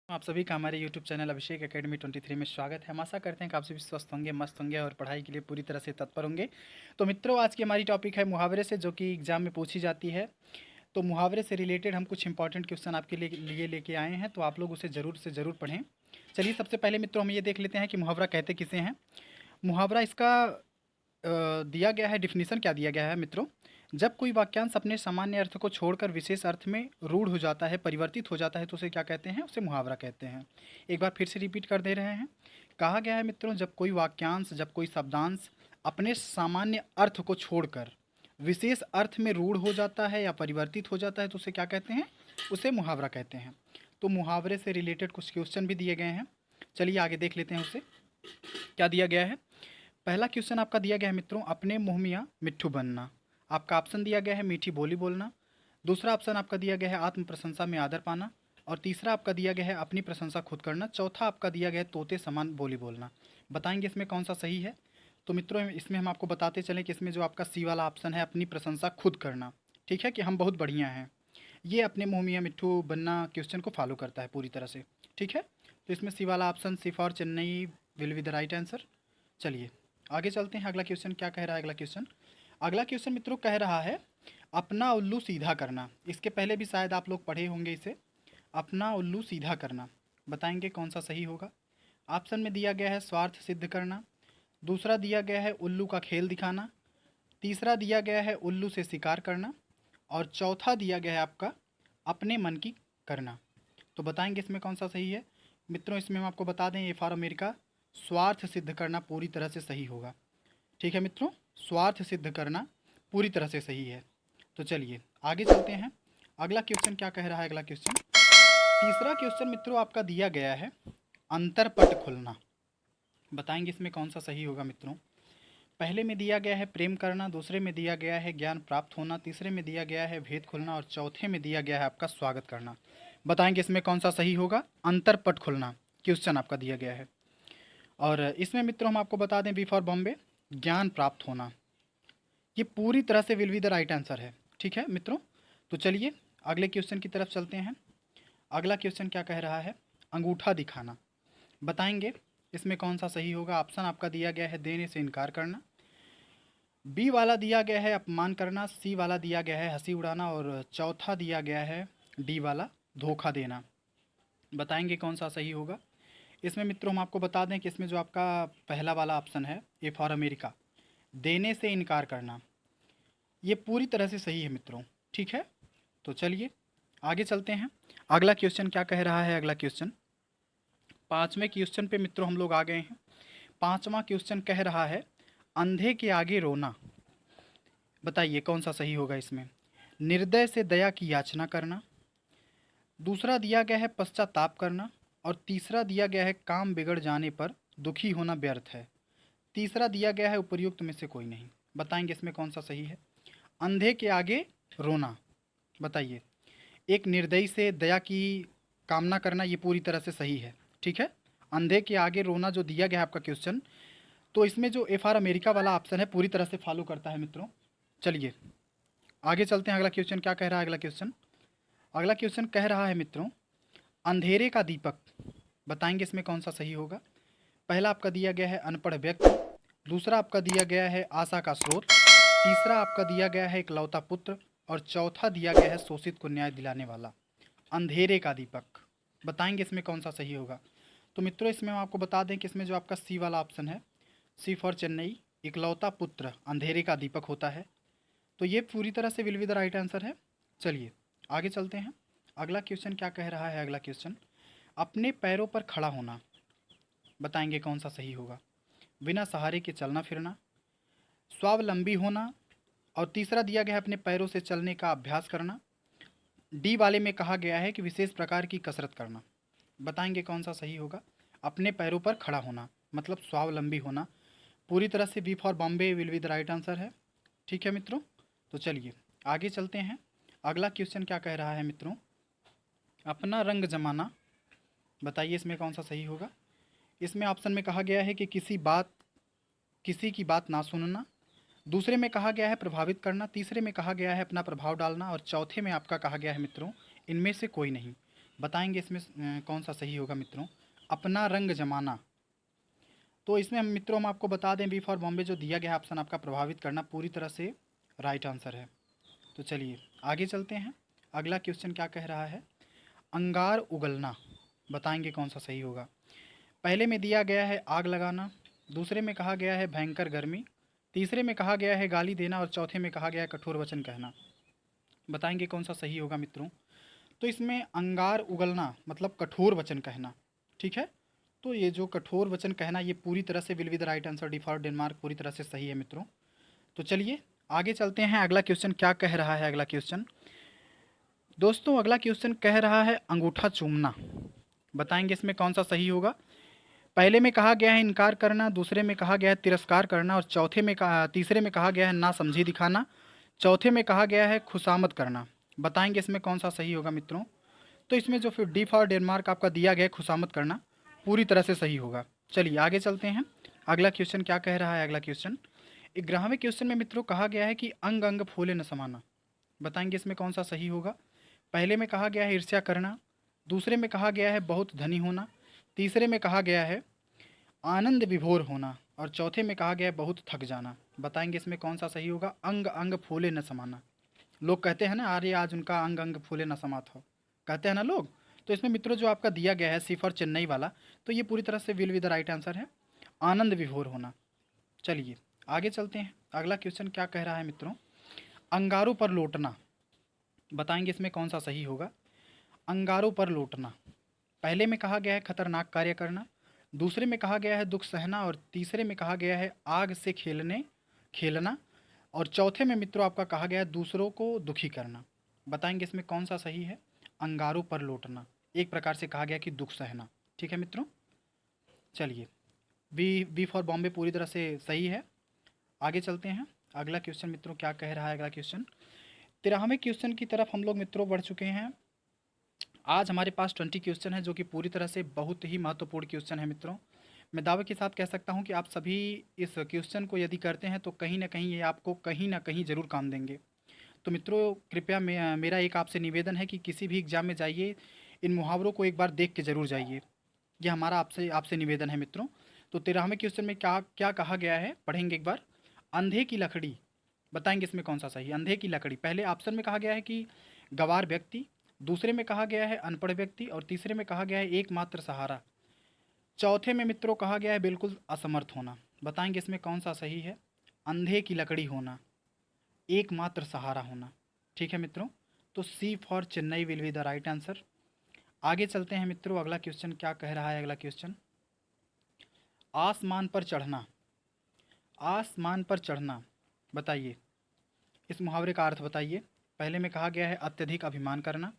आप सभी का हमारे YouTube चैनल अभिषेक एकेडमी 23 में स्वागत है। हम आशा करते हैं कि आप सभी स्वस्थ होंगे, मस्त होंगे और पढ़ाई के लिए पूरी तरह से तत्पर होंगे। तो मित्रों, आज की हमारी टॉपिक है मुहावरे से, जो कि एग्जाम में पूछी जाती है। तो मुहावरे से रिलेटेड हम कुछ इंपॉर्टेंट क्वेश्चन आपके लिए लेके आए हैं, तो आप लोग उसे ज़रूर से ज़रूर पढ़ें। चलिए, सबसे पहले मित्रों हम ये देख लेते हैं कि मुहावरा कहते किसे हैं। मुहावरा इसका दिया गया है, डिफिनीसन क्या दिया गया है मित्रों। जब कोई वाक्यांश अपने सामान्य अर्थ को छोड़कर विशेष अर्थ में रूढ़ हो जाता है, परिवर्तित हो जाता है, तो उसे क्या कहते हैं? उसे मुहावरा कहते हैं। एक बार फिर से रिपीट कर दे रहे हैं। कहा गया है मित्रों, जब कोई वाक्यांश, जब कोई शब्दांश अपने सामान्य अर्थ को छोड़कर विशेष अर्थ में रूढ़ हो जाता है या परिवर्तित हो जाता है, तो उसे क्या कहते हैं? उसे मुहावरा कहते हैं। तो मुहावरे से रिलेटेड कुछ क्वेश्चन भी दिए गए हैं। चलिए आगे देख लेते हैं उसे क्या दिया गया है। पहला क्वेश्चन आपका दिया गया है मित्रों, अपने मुँह मियाँ मिट्ठू बनना। आपका ऑप्शन दिया गया है मीठी बोली बोलना। दूसरा ऑप्शन आपका दिया गया है आत्म प्रशंसा में आदर पाना। और तीसरा आपका दिया गया है अपनी प्रशंसा खुद करना। चौथा आपका दिया गया है तोते समान बोली बोलना। बताएंगे इसमें कौन सा सही है? तो मित्रों, इसमें हम आपको बताते चलें कि इसमें जो आपका सी वाला ऑप्शन है, अपनी प्रशंसा खुद करना, ठीक है, कि हम बहुत बढ़िया हैं, ये अपने मुँह मियाँ मिट्ठू बनना क्वेश्चन को फॉलो करता है पूरी तरह से, ठीक है। तो इसमें सी वाला option, C for Chennai, will be the right answer. चलिए आगे चलते हैं। अगला क्वेश्चन क्या कह रहा है? अगला क्वेश्चन मित्रों कह रहा है अपना उल्लू सीधा करना। इसके पहले भी शायद आप लोग पढ़े होंगे इसे, अपना उल्लू सीधा करना। बताएंगे कौन सा सही होगा? ऑप्शन में दिया गया है स्वार्थ सिद्ध करना। दूसरा दिया गया है उल्लू का खेल दिखाना। तीसरा दिया गया है उल्लू से शिकार करना। और चौथा दिया गया है आपका अपने मन की करना। तो बताएंगे इसमें कौन सा सही है? मित्रों, इसमें हम आपको बता दें, ये फॉर अमेरिका, स्वार्थ सिद्ध करना पूरी तरह से सही होगा, ठीक है मित्रों। स्वार्थ सिद्ध करना पूरी तरह से सही है। तो चलिए आगे चलते हैं। अगला क्वेश्चन क्या कह रहा है? अगला क्वेश्चन, तीसरा क्वेश्चन मित्रों आपका दिया गया है अंतरपट खुलना। बताएंगे इसमें कौन सा सही होगा मित्रों। पहले में दिया गया है प्रेम करना, दूसरे में दिया गया है ज्ञान प्राप्त होना, तीसरे में दिया गया है भेद खुलना और चौथे में दिया गया है आपका स्वागत करना। बताएंगे इसमें कौन सा सही होगा? अंतरपट खुलना क्वेश्चन आपका दिया गया है। और इसमें मित्रों हम आपको बता दें, बी फॉर बॉम्बे, ज्ञान प्राप्त होना, ये पूरी तरह से will be the right answer है, ठीक है मित्रों। तो चलिए अगले क्वेश्चन की तरफ चलते हैं। अगला क्वेश्चन क्या कह रहा है? अंगूठा दिखाना। बताएंगे इसमें कौन सा सही होगा। ऑप्शन आपका दिया गया है देने से इनकार करना, बी वाला दिया गया है अपमान करना, सी वाला दिया गया है हंसी उड़ाना और चौथा दिया गया है डी वाला धोखा देना। बताएंगे कौन सा सही होगा। इसमें मित्रों हम आपको बता दें कि इसमें जो आपका पहला वाला ऑप्शन है, ए फॉर अमेरिका, देने से इनकार करना, ये पूरी तरह से सही है मित्रों, ठीक है। तो चलिए आगे चलते हैं। अगला क्वेश्चन क्या कह रहा है? अगला क्वेश्चन, पाँचवें क्वेश्चन पे मित्रों हम लोग आ गए हैं। पाँचवा क्वेश्चन कह रहा है अंधे के आगे रोना। बताइए कौन सा सही होगा इसमें। निर्दय से दया की याचना करना, दूसरा दिया गया है पश्चाताप करना और तीसरा दिया गया है काम बिगड़ जाने पर दुखी होना व्यर्थ है। तीसरा दिया गया है उपर्युक्त में से कोई नहीं। बताएंगे इसमें कौन सा सही है। अंधे के आगे रोना, बताइए, एक निर्दयी से दया की कामना करना, ये पूरी तरह से सही है, ठीक है। अंधे के आगे रोना जो दिया गया है आपका क्वेश्चन, तो इसमें जो एफ आर अमेरिका वाला ऑप्शन है पूरी तरह से फॉलो करता है मित्रों। चलिए आगे चलते हैं। अगला क्वेश्चन क्या कह रहा है? अगला क्वेश्चन कह रहा है मित्रों अंधेरे का दीपक। बताएंगे इसमें कौन सा सही होगा। पहला आपका दिया गया है अनपढ़ व्यक्ति, दूसरा आपका दिया गया है आशा का स्रोत, तीसरा आपका दिया गया है इकलौता पुत्र और चौथा दिया गया है शोषित को न्याय दिलाने वाला। अंधेरे का दीपक, बताएंगे इसमें कौन सा सही होगा। तो मित्रों, इसमें हम आपको बता दें कि इसमें जो आपका सी वाला ऑप्शन है, सी फॉर चेन्नई, इकलौता पुत्र अंधेरे का दीपक होता है। तो ये पूरी तरह से will be the right answer है। चलिए आगे चलते हैं। अगला क्वेश्चन क्या कह रहा है? अगला क्वेश्चन, अपने पैरों पर खड़ा होना। बताएंगे कौन सा सही होगा। बिना सहारे के चलना फिरना, स्वावलंबी होना और तीसरा दिया गया है अपने पैरों से चलने का अभ्यास करना। डी वाले में कहा गया है कि विशेष प्रकार की कसरत करना। बताएंगे कौन सा सही होगा। अपने पैरों पर खड़ा होना मतलब स्वावलंबी होना, पूरी तरह से B for Bombay will be the right answer है, ठीक है मित्रों। तो चलिए आगे चलते हैं। अगला क्वेश्चन क्या कह रहा है मित्रों, अपना रंग जमाना। बताइए इसमें कौन सा सही होगा। इसमें ऑप्शन में कहा गया है कि किसी की बात ना सुनना, दूसरे में कहा गया है प्रभावित करना, तीसरे में कहा गया है अपना प्रभाव डालना और चौथे में आपका कहा गया है मित्रों इनमें से कोई नहीं। बताएंगे इसमें कौन सा सही होगा मित्रों। अपना रंग जमाना। तो इसमें हम मित्रों हम आपको बता दें, बी फॉर बॉम्बे जो दिया गया ऑप्शन आपका प्रभावित करना पूरी तरह से राइट आंसर है। तो चलिए आगे चलते हैं। अगला क्वेश्चन क्या कह रहा है, अंगार उगलना। बताएंगे कौन सा सही होगा। पहले में दिया गया है आग लगाना, दूसरे में कहा गया है भयंकर गर्मी, तीसरे में कहा गया है गाली देना और चौथे में कहा गया है कठोर वचन कहना। बताएंगे कौन सा सही होगा मित्रों। तो इसमें अंगार उगलना मतलब कठोर वचन कहना, ठीक है। तो ये जो कठोर वचन कहना ये पूरी तरह से will be the right answer, D for Denmark पूरी तरह से सही है मित्रों। तो चलिए आगे चलते हैं। अगला क्वेश्चन क्या कह रहा है, अगला क्वेश्चन दोस्तों, अगला क्वेश्चन कह रहा है अंगूठा चूमना। बताएंगे इसमें कौन सा सही होगा। पहले में कहा गया है इनकार करना, दूसरे में कहा गया है तिरस्कार करना और तीसरे में कहा गया है नासमझी दिखाना, चौथे में कहा गया है खुशामद करना। बताएंगे इसमें कौन सा सही होगा मित्रों। तो इसमें जो फिर डी फॉर डेनमार्क आपका दिया गया है खुशामद करना पूरी तरह से सही होगा। चलिए आगे चलते हैं। अगला क्वेश्चन क्या कह रहा है, अगला क्वेश्चन 11वें क्वेश्चन में मित्रों कहा गया है कि अंग अंग फूले न समाना। बताएंगे इसमें कौन सा सही होगा। पहले में कहा गया है ईर्ष्या करना, दूसरे में कहा गया है बहुत धनी होना, तीसरे में कहा गया है आनंद विभोर होना और चौथे में कहा गया है बहुत थक जाना। बताएंगे इसमें कौन सा सही होगा। अंग अंग फूले न समाना। लोग कहते हैं ना, अरे आज उनका अंग अंग फूले न समात हो, कहते हैं ना लोग। तो इसमें मित्रों जो आपका दिया गया है सी फॉर चेन्नई वाला, तो ये पूरी तरह से will with the right answer है, आनंद विभोर होना। चलिए आगे चलते हैं। अगला क्वेश्चन क्या कह रहा है मित्रों, अंगारों पर लौटना। बताएंगे इसमें कौन सा सही होगा। अंगारों पर लौटना, पहले में कहा गया है खतरनाक कार्य करना, दूसरे में कहा गया है दुख सहना और तीसरे में कहा गया है आग से खेलना और चौथे में मित्रों आपका कहा गया है दूसरों को दुखी करना। बताएंगे इसमें कौन सा सही है। अंगारों पर लौटना एक प्रकार से कहा गया कि दुख सहना, ठीक है मित्रों। चलिए बी फॉर बॉम्बे पूरी तरह से सही है। आगे चलते हैं। अगला क्वेश्चन मित्रों क्या कह रहा है, अगला क्वेश्चन 13वें क्वेश्चन की तरफ हम लोग मित्रों बढ़ चुके हैं। आज हमारे पास 20 क्वेश्चन है जो कि पूरी तरह से बहुत ही महत्वपूर्ण क्वेश्चन है मित्रों। मैं दावे के साथ कह सकता हूं कि आप सभी इस क्वेश्चन को यदि करते हैं तो कहीं ना कहीं ये आपको कहीं ना कहीं ज़रूर काम देंगे। तो मित्रों कृपया मेरा एक आपसे निवेदन है कि किसी भी एग्ज़ाम में जाइए, इन मुहावरों को एक बार देख के ज़रूर जाइए। ये हमारा आपसे आपसे निवेदन है मित्रों। तो 13वें क्वेश्चन में क्या क्या कहा गया है पढ़ेंगे एक बार। अंधे की लकड़ी। बताएंगे इसमें कौन सा सही है। अंधे की लकड़ी, पहले ऑप्शन में कहा गया है कि गवार व्यक्ति, दूसरे में कहा गया है अनपढ़ व्यक्ति और तीसरे में कहा गया है एकमात्र सहारा, चौथे में मित्रों कहा गया है बिल्कुल असमर्थ होना। बताएंगे इसमें कौन सा सही है। अंधे की लकड़ी होना, एकमात्र सहारा होना, ठीक है मित्रों। तो C for Chennai will be the right answer. आगे चलते हैं मित्रों। अगला क्वेश्चन क्या कह रहा है, अगला क्वेश्चन आसमान पर चढ़ना। आसमान पर चढ़ना, बताइए इस मुहावरे का अर्थ बताइए। पहले में कहा गया है अत्यधिक अभिमान करना,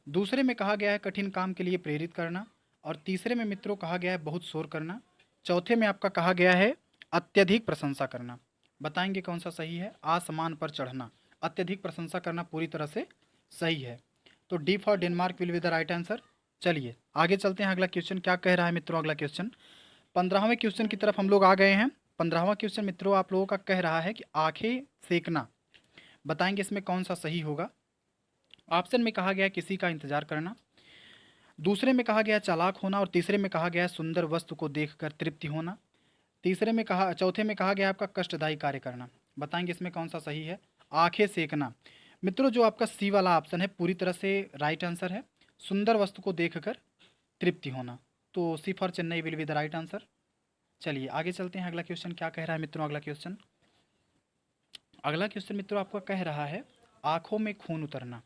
दूसरे में कहा गया है कठिन काम के लिए प्रेरित करना और तीसरे में मित्रों कहा गया है बहुत शोर करना, चौथे में आपका कहा गया है अत्यधिक प्रशंसा करना। बताएंगे कौन सा सही है। आसमान पर चढ़ना, अत्यधिक प्रशंसा करना पूरी तरह से सही है। तो D for Denmark will be the right answer. चलिए आगे चलते हैं। अगला क्वेश्चन क्या कह रहा है मित्रों, अगला क्वेश्चन 15वें क्वेश्चन की तरफ हम लोग आ गए हैं। 15वां क्वेश्चन मित्रों आप लोगों का कह रहा है कि आंखें सेकना। बताएंगे इसमें कौन सा सही होगा। ऑप्शन में कहा गया है किसी का इंतजार करना, दूसरे में कहा गया है चालाक होना और तीसरे में कहा गया है सुंदर वस्तु को देखकर तृप्ति होना, चौथे में कहा गया है आपका कष्टदायी कार्य करना। बताएंगे इसमें कौन सा सही है। आंखें सेकना, मित्रों जो आपका सी वाला ऑप्शन है पूरी तरह से राइट आंसर है, सुंदर वस्तु को देखकर तृप्ति होना। तो C for Chennai will be the right answer. चलिए आगे चलते हैं। अगला क्वेश्चन क्या कह रहा है मित्रों, अगला क्वेश्चन मित्रों आपका कह रहा है आंखों में खून उतरना।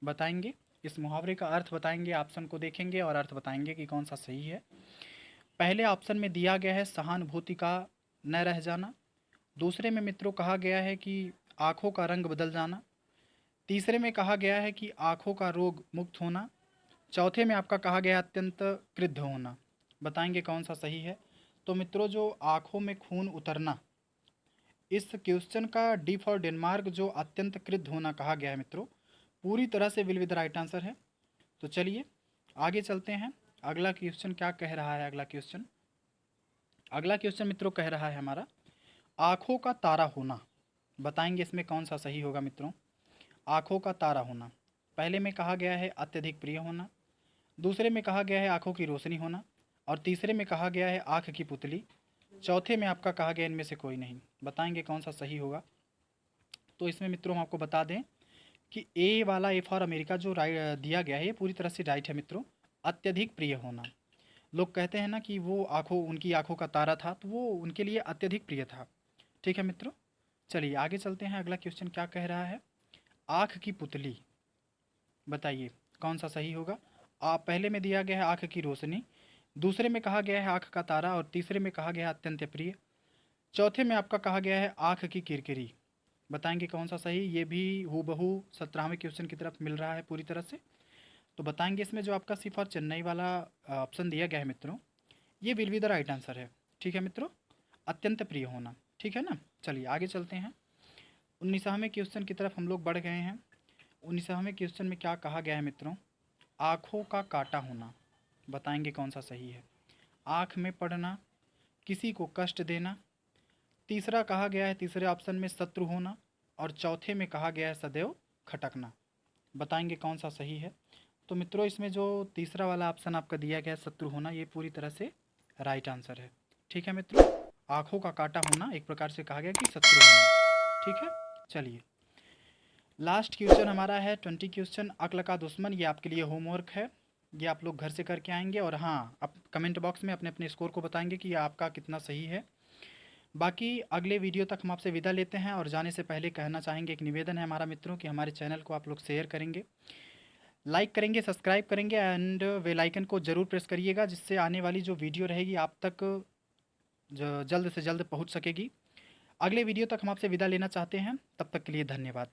बताएंगे इस मुहावरे का अर्थ बताएंगे, ऑप्शन को देखेंगे और अर्थ बताएंगे कि कौन सा सही है। पहले ऑप्शन में दिया गया है सहानुभूति का न रह जाना, दूसरे में मित्रों कहा गया है कि आँखों का रंग बदल जाना, तीसरे में कहा गया है कि आँखों का रोग मुक्त होना, चौथे में आपका कहा गया है अत्यंत क्रुद्ध होना। बताएंगे कौन सा सही है। तो मित्रों जो आँखों में खून उतरना, इस क्वेश्चन का डी फॉर डेनमार्क जो अत्यंत क्रुद्ध होना कहा गया है मित्रों पूरी तरह से विल विद राइट आंसर है। तो चलिए आगे चलते हैं। अगला क्वेश्चन क्या कह रहा है, अगला क्वेश्चन मित्रों कह रहा है हमारा आँखों का तारा होना। बताएंगे इसमें कौन सा सही होगा मित्रों। आँखों का तारा होना, पहले में कहा गया है अत्यधिक प्रिय होना, दूसरे में कहा गया है आँखों की रोशनी होना, और तीसरे में कहा गया है आँख की पुतली, चौथे में आपका कहा गया इनमें से कोई नहीं। बताएंगे कौन सा सही होगा। तो इसमें मित्रों हम आपको बता दें कि ए वाला, ए फॉर अमेरिका जो दिया गया है ये पूरी तरह से राइट है मित्रों। अत्यधिक प्रिय होना, लोग कहते हैं ना कि वो आँखों, उनकी आँखों का तारा था, तो वो उनके लिए अत्यधिक प्रिय था। ठीक है मित्रों, चलिए आगे चलते हैं। अगला क्वेश्चन क्या कह रहा है, आँख की पुतली। बताइए कौन सा सही होगा। पहले में दिया गया है आँख की रोशनी, दूसरे में कहा गया है आँख का तारा, और तीसरे में कहा गया है अत्यंत प्रिय, चौथे में आपका कहा गया है आँख की किरकिरी। बताएंगे कौन सा सही। ये भी हूबहू 17वें क्वेश्चन की तरफ मिल रहा है पूरी तरह से। तो बताएंगे इसमें जो आपका सिर्फ और चेन्नई वाला ऑप्शन दिया गया है मित्रों, ये will be the right answer है। ठीक है मित्रों, अत्यंत प्रिय होना। ठीक है ना, चलिए आगे चलते हैं। 19वें क्वेश्चन की तरफ हम लोग बढ़ गए हैं। 19वें क्वेश्चन में क्या कहा गया है मित्रों, आँखों का काटा होना। बताएंगे कौन सा सही है। आँख में पड़ना, किसी को कष्ट देना, तीसरा कहा गया है तीसरे ऑप्शन में शत्रु होना, और चौथे में कहा गया है सदैव खटकना। बताएंगे कौन सा सही है। तो मित्रों इसमें जो तीसरा वाला ऑप्शन आपका दिया गया है शत्रु होना, ये पूरी तरह से राइट आंसर है। ठीक है मित्रों, आँखों का काटा होना एक प्रकार से कहा गया कि शत्रु होना। ठीक है, चलिए लास्ट क्वेश्चन हमारा है 20 क्वेश्चन, अक्ल का दुश्मन। ये आपके लिए होमवर्क है, ये आप लोग घर से करके आएंगे, और हाँ आप कमेंट बॉक्स में अपने अपने स्कोर को बताएंगे कि आपका कितना सही है। बाकी अगले वीडियो तक हम आपसे विदा लेते हैं, और जाने से पहले कहना चाहेंगे, एक निवेदन है हमारा मित्रों कि हमारे चैनल को आप लोग शेयर करेंगे, लाइक करेंगे, सब्सक्राइब करेंगे, एंड बेल आइकन को ज़रूर प्रेस करिएगा, जिससे आने वाली जो वीडियो रहेगी आप तक जल्द से जल्द पहुंच सकेगी। अगले वीडियो तक हम आपसे विदा लेना चाहते हैं, तब तक के लिए धन्यवाद।